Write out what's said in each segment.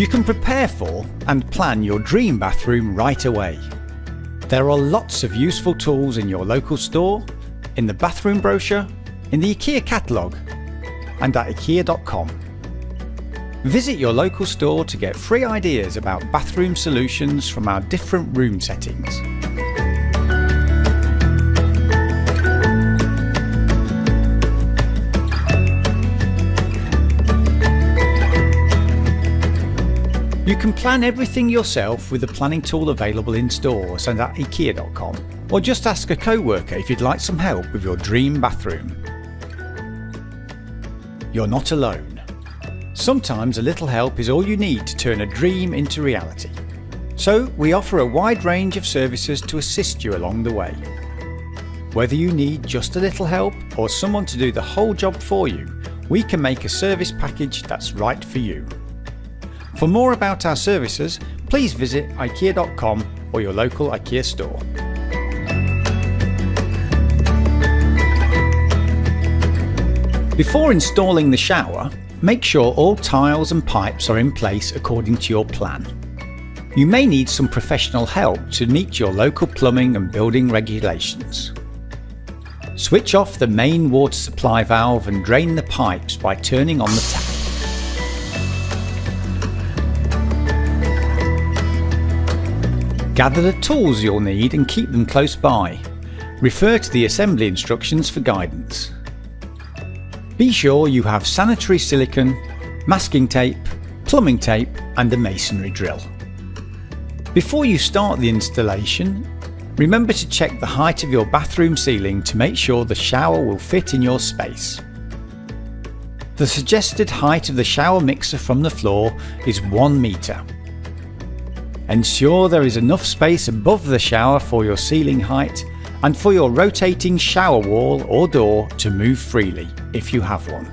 You can prepare for and plan your dream bathroom right away. There are lots of useful tools in your local store, in the bathroom brochure, in the IKEA catalogue, and at IKEA.com. Visit your local store to get free ideas about bathroom solutions from our different room settings. You can plan everything yourself with the planning tool available in stores and at IKEA.com, or just ask a co-worker if you'd like some help with your dream bathroom. You're not alone. Sometimes a little help is all you need to turn a dream into reality. So we offer a wide range of services to assist you along the way. Whether you need just a little help or someone to do the whole job for you, we can make a service package that's right for you. For more about our services, please visit IKEA.com or your local IKEA store. Before installing the shower, make sure all tiles and pipes are in place according to your plan. You may need some professional help to meet your local plumbing and building regulations. Switch off the main water supply valve and drain the pipes by turning on the tap. Gather the tools you'll need and keep them close by. Refer to the assembly instructions for guidance. Be sure you have sanitary silicone, masking tape, plumbing tape and a masonry drill. Before you start the installation, remember to check the height of your bathroom ceiling to make sure the shower will fit in your space. The suggested height of the shower mixer from the floor is 1 metre. Ensure there is enough space above the shower for your ceiling height and for your rotating shower wall or door to move freely, if you have one.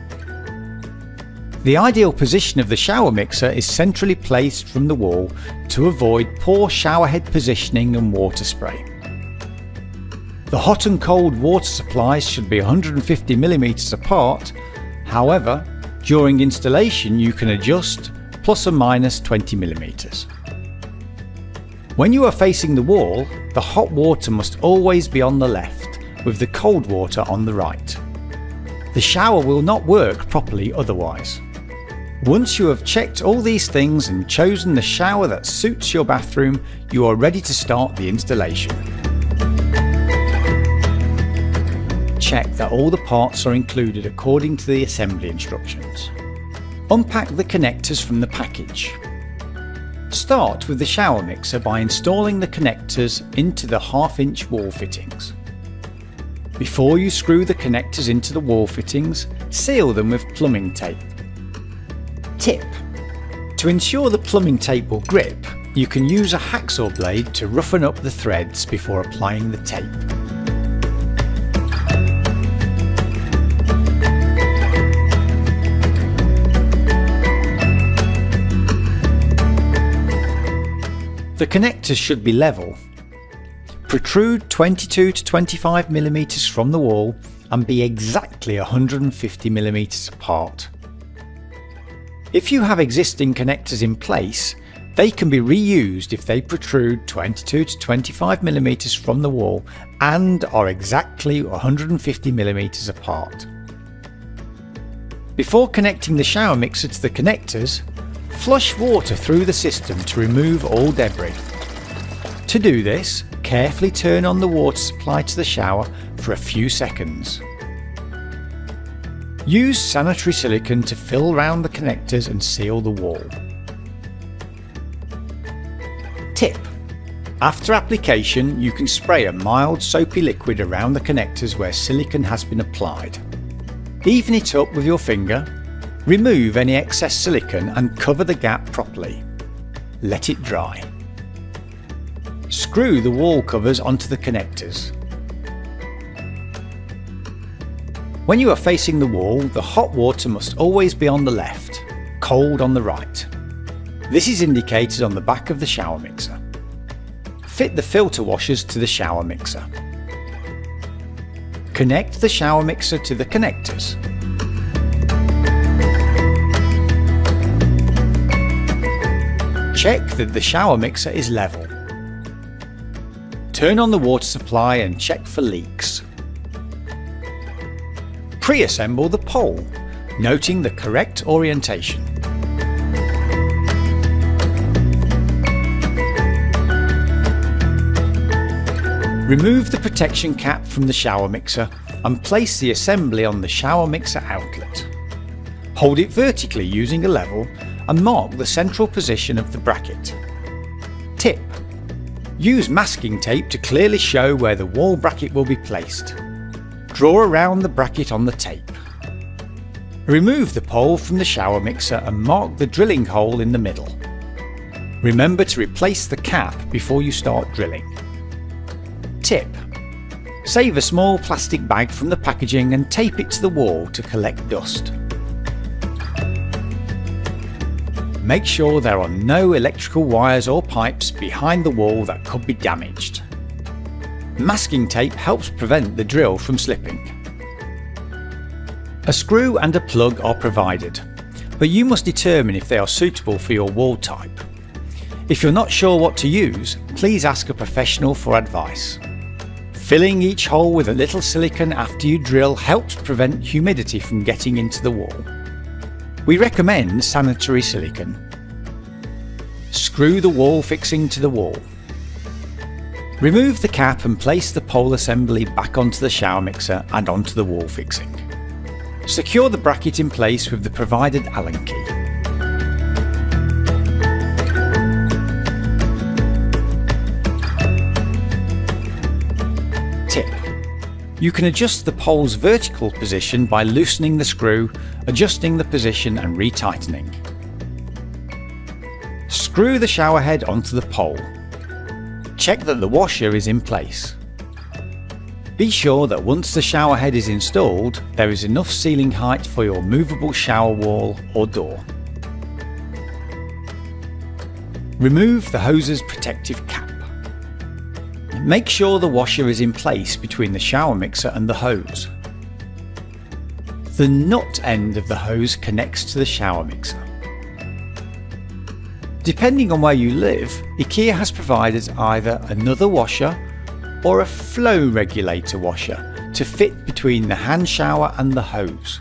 The ideal position of the shower mixer is centrally placed from the wall to avoid poor showerhead positioning and water spray. The hot and cold water supplies should be 150 mm apart. However, during installation you can adjust plus or minus 20 mm. When you are facing the wall, the hot water must always be on the left, with the cold water on the right. The shower will not work properly otherwise. Once you have checked all these things and chosen the shower that suits your bathroom, you are ready to start the installation. Check that all the parts are included according to the assembly instructions. Unpack the connectors from the package. Start with the shower mixer by installing the connectors into the 1/2-inch wall fittings. Before you screw the connectors into the wall fittings, seal them with plumbing tape. Tip: to ensure the plumbing tape will grip, you can use a hacksaw blade to roughen up the threads before applying the tape. The connectors should be level. Protrude 22 to 25 mm from the wall and be exactly 150 mm apart. If you have existing connectors in place, they can be reused if they protrude 22 to 25 mm from the wall and are exactly 150 mm apart. Before connecting the shower mixer to the connectors, flush water through the system to remove all debris. To do this, carefully turn on the water supply to the shower for a few seconds. Use sanitary silicone to fill round the connectors and seal the wall. Tip: after application, you can spray a mild soapy liquid around the connectors where silicone has been applied. Even it up with your finger. Remove any excess silicone and cover the gap properly. Let it dry. Screw the wall covers onto the connectors. When you are facing the wall, the hot water must always be on the left, cold on the right. This is indicated on the back of the shower mixer. Fit the filter washers to the shower mixer. Connect the shower mixer to the connectors. Check that the shower mixer is level. Turn on the water supply and check for leaks. Pre-assemble the pole, noting the correct orientation. Remove the protection cap from the shower mixer and place the assembly on the shower mixer outlet. Hold it vertically using a level and mark the central position of the bracket. Tip: use masking tape to clearly show where the wall bracket will be placed. Draw around the bracket on the tape. Remove the pole from the shower mixer and mark the drilling hole in the middle. Remember to replace the cap before you start drilling. Tip: save a small plastic bag from the packaging and tape it to the wall to collect dust. Make sure there are no electrical wires or pipes behind the wall that could be damaged. Masking tape helps prevent the drill from slipping. A screw and a plug are provided, but you must determine if they are suitable for your wall type. If you're not sure what to use, please ask a professional for advice. Filling each hole with a little silicone after you drill helps prevent humidity from getting into the wall. We recommend sanitary silicone. Screw the wall fixing to the wall. Remove the cap and place the pole assembly back onto the shower mixer and onto the wall fixing. Secure the bracket in place with the provided Allen key. Tip: you can adjust the pole's vertical position by loosening the screw, adjusting the position and retightening. Screw the shower head onto the pole. Check that the washer is in place. Be sure that once the shower head is installed, there is enough ceiling height for your movable shower wall or door. Remove the hose's protective cap. Make sure the washer is in place between the shower mixer and the hose. The nut end of the hose connects to the shower mixer. Depending on where you live, IKEA has provided either another washer or a flow regulator washer to fit between the hand shower and the hose.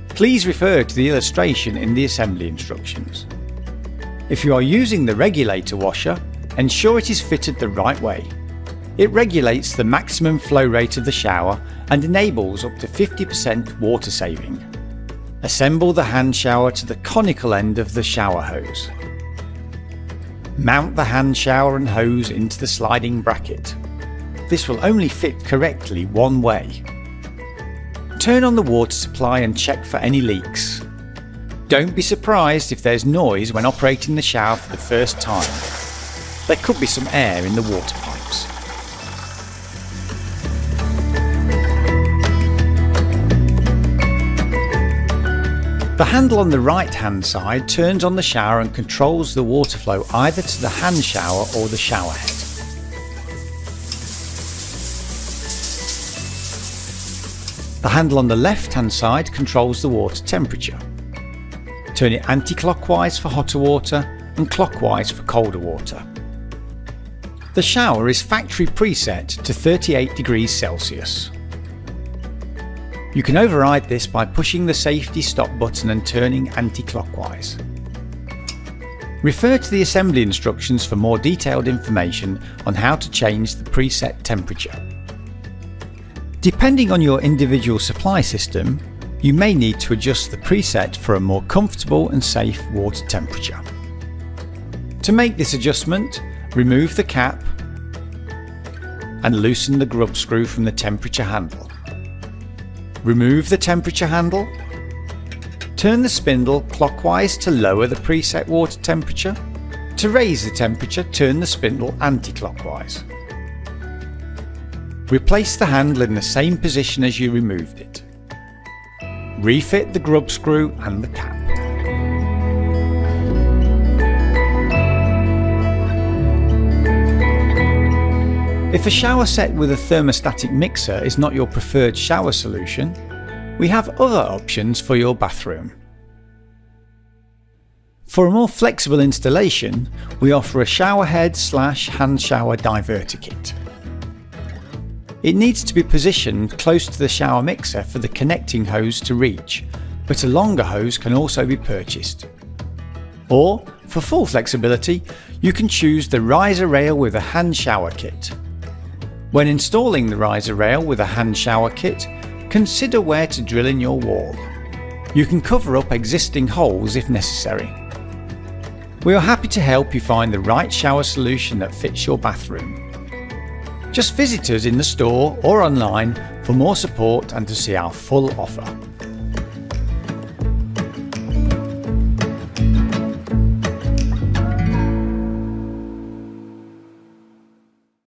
Please refer to the illustration in the assembly instructions. If you are using the regulator washer, ensure it is fitted the right way. It regulates the maximum flow rate of the shower and enables up to 50% water saving. Assemble the hand shower to the conical end of the shower hose. Mount the hand shower and hose into the sliding bracket. This will only fit correctly one way. Turn on the water supply and check for any leaks. Don't be surprised if there's noise when operating the shower for the first time. There could be some air in the water pipes. The handle on the right hand side turns on the shower and controls the water flow either to the hand shower or the shower head. The handle on the left hand side controls the water temperature. Turn it anti-clockwise for hotter water and clockwise for colder water. The shower is factory preset to 38 degrees Celsius. You can override this by pushing the safety stop button and turning anti-clockwise. Refer to the assembly instructions for more detailed information on how to change the preset temperature. Depending on your individual supply system, you may need to adjust the preset for a more comfortable and safe water temperature. To make this adjustment, remove the cap and loosen the grub screw from the temperature handle. Remove the temperature handle. Turn the spindle clockwise to lower the preset water temperature. To raise the temperature, turn the spindle anti-clockwise. Replace the handle in the same position as you removed it. Refit the grub screw and the cap. If a shower set with a thermostatic mixer is not your preferred shower solution, we have other options for your bathroom. For a more flexible installation, we offer a shower head / hand shower diverter kit. It needs to be positioned close to the shower mixer for the connecting hose to reach, but a longer hose can also be purchased. Or, for full flexibility, you can choose the riser rail with a hand shower kit. When installing the riser rail with a hand shower kit, consider where to drill in your wall. You can cover up existing holes if necessary. We are happy to help you find the right shower solution that fits your bathroom. Just visit us in the store or online for more support and to see our full offer.